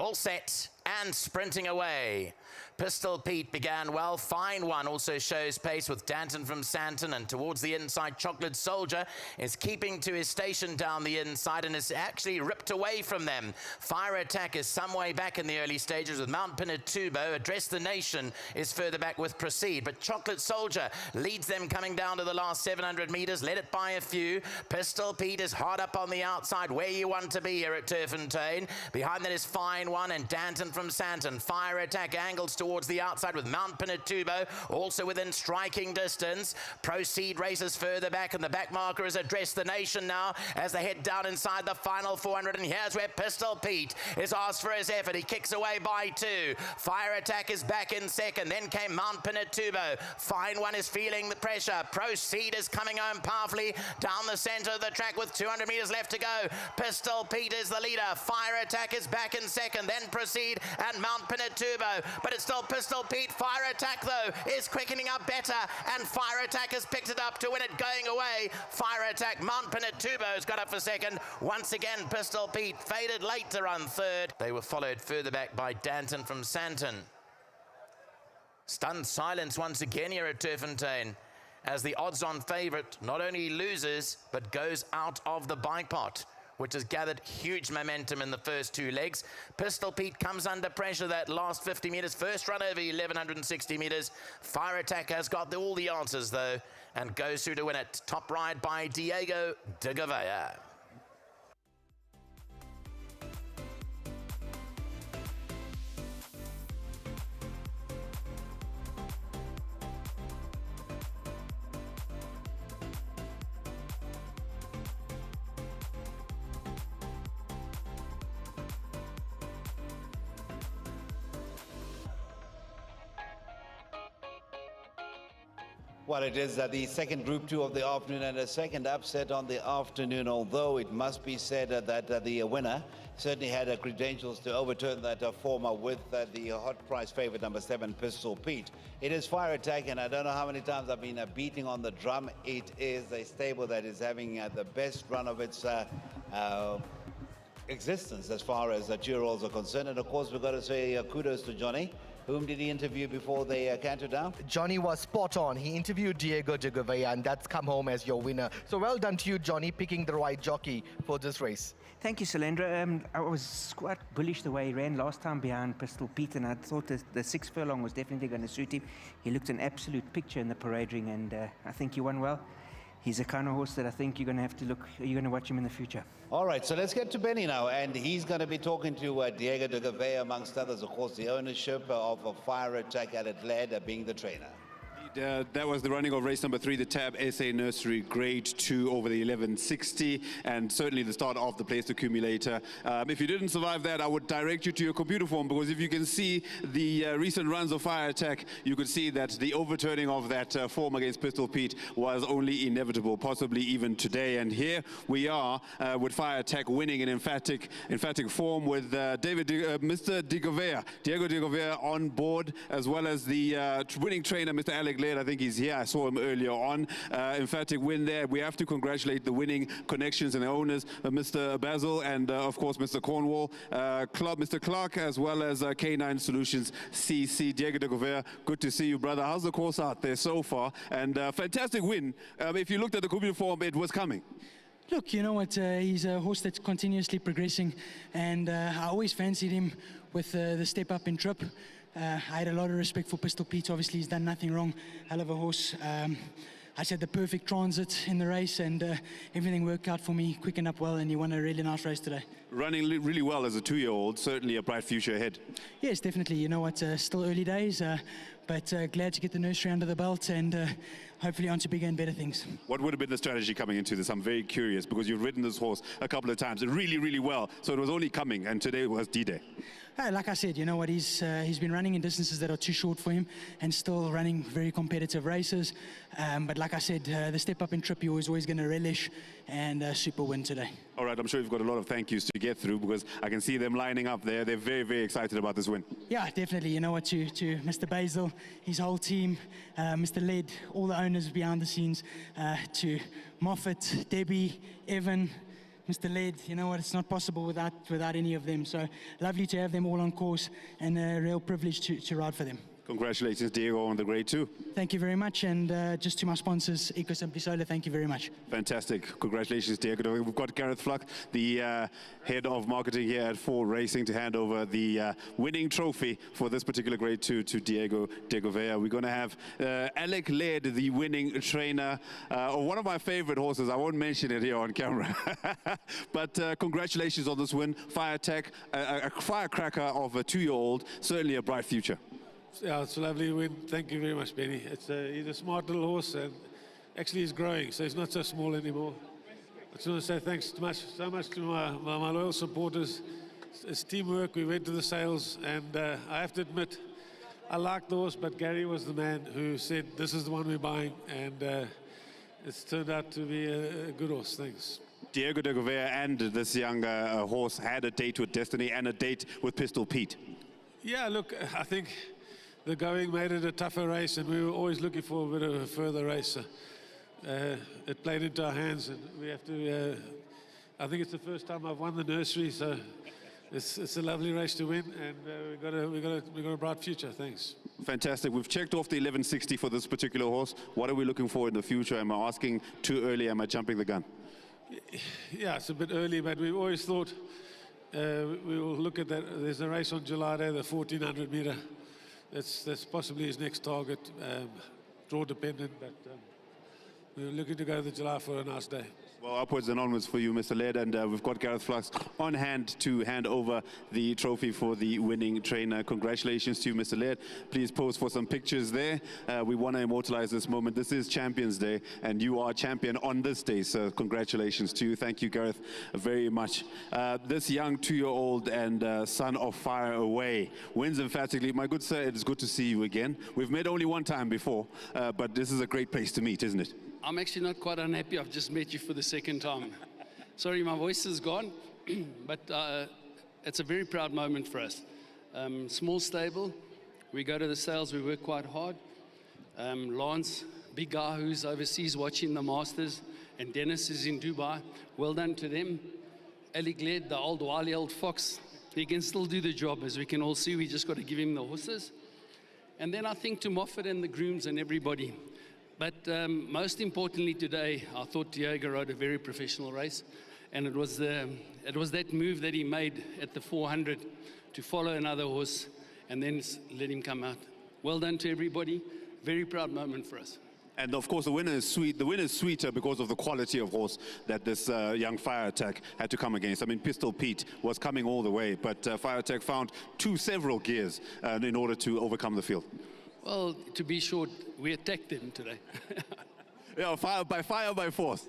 All set and sprinting away. Pistol Pete began well. Fine One also shows pace with Danton from Santon, and towards the inside, Chocolate Soldier is keeping to his station down the inside and is actually ripped away from them. Fire Attack is some way back in the early stages with Mount Pinatubo. Address the Nation is further back with Proceed, but Chocolate Soldier leads them coming down to the last 700 meters. Let it by a few. Pistol Pete is hard up on the outside, where you want to be here at Turffontein. Behind that is Fine One and Danton from Santon. Fire Attack angles towards the outside with Mount Pinatubo also within striking distance. Proceed races further back, and the back marker is Address the Nation now as they head down inside the final 400, and here's where Pistol Pete is asked for his effort. He kicks away by 2. Fire Attack is back in second, then came Mount Pinatubo. Fine One is feeling the pressure. Proceed is coming home powerfully down the center of the track with 200 meters left to go. Pistol Pete is the leader. Fire Attack is back in second, then Proceed and Mount Pinatubo, but it's still Pistol Pete. Fire Attack though is quickening up better, and Fire Attack has picked it up to win it going away. Fire Attack, Mount Pinatubo's got up for second. Once again, Pistol Pete faded late to run third. They were followed further back by Danton from Santon. Stunned silence once again here at Turffontein as the odds-on favourite not only loses but goes out of the bike pot, which has gathered huge momentum in the first 2 legs. Pistol Pete comes under pressure that last 50 metres. First run over 1160 metres. Fire Attack has got all the answers though and goes through to win it. Top ride by Diego de Gouveia. Well, it is the second Group 2 of the afternoon and a second upset on the afternoon, although it must be said that the winner certainly had credentials to overturn that former with the hot price favorite number 7, Pistol Pete. It is Fire Attack, and I don't know how many times I've been beating on the drum. It is a stable that is having the best run of its existence as far as the Tyrrells are concerned. And of course, we've got to say kudos to Johnny. Whom did he interview before they cantered down? Johnny was spot on. He interviewed Diego de Gouveia, and that's come home as your winner. So well done to you, Johnny, picking the right jockey for this race. Thank you, Salendra. I was quite bullish the way he ran last time behind Pistol Pete, and I thought the 6 furlong was definitely going to suit him. He looked an absolute picture in the parade ring, and I think he won well. He's a kind of horse that I think you're going to have to you're going to watch him in the future. All right, so let's get to Benny now, and he's going to be talking to Diego de Gouveia, amongst others, of course, the ownership of Fire Attack at Adelaide, being the trainer. That was the running of race number 3, the Tab SA Nursery Grade 2 over the 1160, and certainly the start of the placed accumulator. If you didn't survive that, I would direct you to your computer form, because if you can see the recent runs of Fire Attack, you could see that the overturning of that form against Pistol Pete was only inevitable, possibly even today. And here we are with Fire Attack winning in emphatic form with Mr. de Gouveia, Diego de Gouveia on board, as well as the winning trainer, Mr. Alec. I think he's here. I saw him earlier on. Emphatic win there. We have to congratulate the winning connections and the owners, Mr. Basil and of course Mr. Cornwall, Mr. Clark, as well as K9 Solutions CC. Diego de Gouveia, good to see you, brother. How's the course out there so far? And fantastic win. If you looked at the computer form, it was coming. Look, you know what, he's a horse that's continuously progressing, and I always fancied him with the step up in trip. I had a lot of respect for Pistol Pete. Obviously, he's done nothing wrong. Hell of a horse. I just had the perfect transit in the race, and everything worked out for me, quickened up well, and he won a really nice race today. Running really well as a 2-year-old, certainly a bright future ahead. Yes, definitely. You know what, still early days, but glad to get the nursery under the belt and hopefully on to bigger and better things. What would have been the strategy coming into this? I'm very curious, because you've ridden this horse a couple of times really, really well, so it was only coming, and today was D-Day. Like I said, you know what, he's been running in distances that are too short for him and still running very competitive races. But like I said, the step up in trip he was always going to relish, and super win today. All right, I'm sure you've got a lot of thank yous to get through, because I can see them lining up there. They're very, very excited about this win. Yeah, definitely. You know what, to Mr. Basil, his whole team, Mr. Led, all the owners behind the scenes, to Moffat, Debbie, Evan, Mr. Led, you know what, it's not possible without any of them. So lovely to have them all on course, and a real privilege to ride for them. Congratulations, Diego, on the grade 2. Thank you very much, and just to my sponsors, Eco Simply Solar, thank you very much. Fantastic. Congratulations, Diego. We've got Gareth Fluck, the head of marketing here at 4 Racing, to hand over the winning trophy for this particular grade 2 to Diego de Gouveia. We're going to have Alec Laird, the winning trainer of one of my favorite horses. I won't mention it here on camera. But congratulations on this win. Fire Tech, a firecracker of a 2-year-old, certainly a bright future. Yeah, it's a lovely win. Thank you very much, Benny. He's a smart little horse, and actually he's growing, so he's not so small anymore. I just want to say thanks so much to my loyal supporters. It's teamwork. We went to the sales, and I have to admit, I liked the horse, but Gary was the man who said, this is the one we're buying, and it's turned out to be a good horse. Thanks. Diego de Gouveia and this young horse had a date with Destiny and a date with Pistol Pete. Yeah, look, I think the going made it a tougher race, and we were always looking for a bit of a further race. It played into our hands, and we have to. I think it's the first time I've won the nursery, so it's a lovely race to win, and we got a bright future. Thanks. Fantastic. We've checked off the 1160 for this particular horse. What are we looking for in the future? Am I asking too early? Am I jumping the gun? Yeah, it's a bit early, but we've always thought we will look at that. There's a race on July day, the 1400 meter. That's possibly his next target, draw dependent, but we're looking to go to the July for a nice day. Well, upwards and onwards for you, Mr. Laird, and we've got Gareth Fluck on hand to hand over the trophy for the winning trainer. Congratulations to you, Mr. Laird. Please pose for some pictures there. We want to immortalize this moment. This is Champions Day, and you are champion on this day, so congratulations to you. Thank you, Gareth, very much. This young 2-year-old and son of Fire Away wins emphatically. My good sir, it is good to see you again. We've met only one time before, but this is a great place to meet, isn't it? I'm actually not quite unhappy. I've just met you for the second time. Sorry, my voice is gone, but it's a very proud moment for us. Small stable, we go to the sales, we work quite hard. Lance, big guy who's overseas watching the Masters, and Dennis is in Dubai. Well done to them. Alec Laird, the old wily old fox, he can still do the job. As we can all see, we just got to give him the horses. And then I think to Moffat and the grooms and everybody. But most importantly today, I thought Diego rode a very professional race, and it was that move that he made at the 400 to follow another horse and then let him come out. Well done to everybody. Very proud moment for us. And of course, the winner is sweet. The winner is sweeter because of the quality of horse that this young Fire Attack had to come against. I mean, Pistol Pete was coming all the way, but Fire Attack found several gears in order to overcome the field. Well, to be short, we attacked them today. Yeah, fire by force.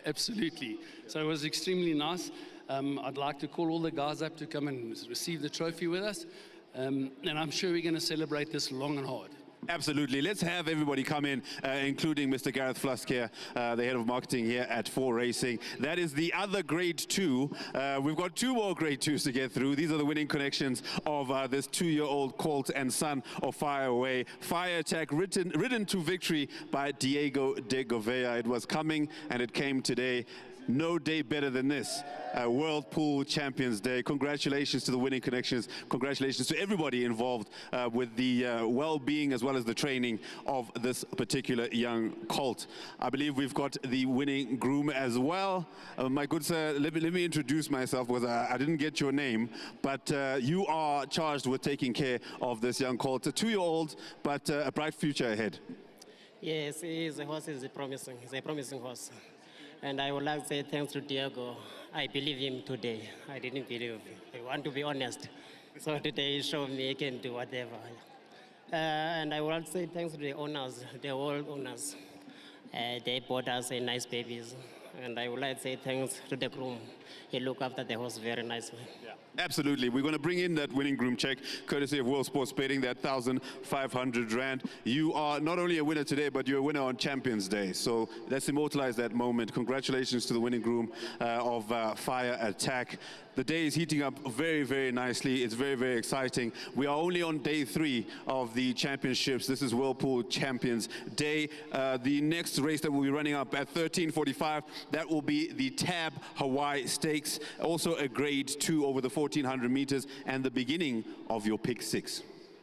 Absolutely. So it was extremely nice. I'd like to call all the guys up to come and receive the trophy with us. And I'm sure we're going to celebrate this long and hard. Absolutely. Let's have everybody come in, including Mr. Gareth Fluck here, the head of marketing here at 4 Racing. That is the other grade 2. We've got 2 more grade 2s to get through. These are the winning connections of this 2-year-old colt and son of Fire Away. Fire Attack ridden to victory by Diego de Gouveia. It was coming and it came today. No day better than this, World Pool Champions Day. Congratulations to the winning connections. Congratulations to everybody involved with the well-being as well as the training of this particular young colt. I believe we've got the winning groom as well. My good sir, let me introduce myself because I didn't get your name, but you are charged with taking care of this young colt. A 2-year-old, but a bright future ahead. Yes, he's a promising horse. And I would like to say thanks to Diego. I believe him today. I didn't believe him. I want to be honest. So today he showed me he can do whatever. And I would like to say thanks to the owners, the old owners. They bought us a nice babies. And I would like to say thanks to the groom. He looked after the horse very nicely. Yeah. Absolutely. We're going to bring in that winning groom check, courtesy of World Sports Betting, that 1,500 Rand. You are not only a winner today, but you're a winner on Champions Day. So let's immortalize that moment. Congratulations to the winning groom of Fire Attack. The day is heating up very, very nicely. It's very, very exciting. We are only on day 3 of the championships. This is Whirlpool Champions Day. The next race that we'll be running up at 13:45, that will be the Tab Hawaii Stakes, also a grade 2 over the 1400 meters, and the beginning of your pick 6.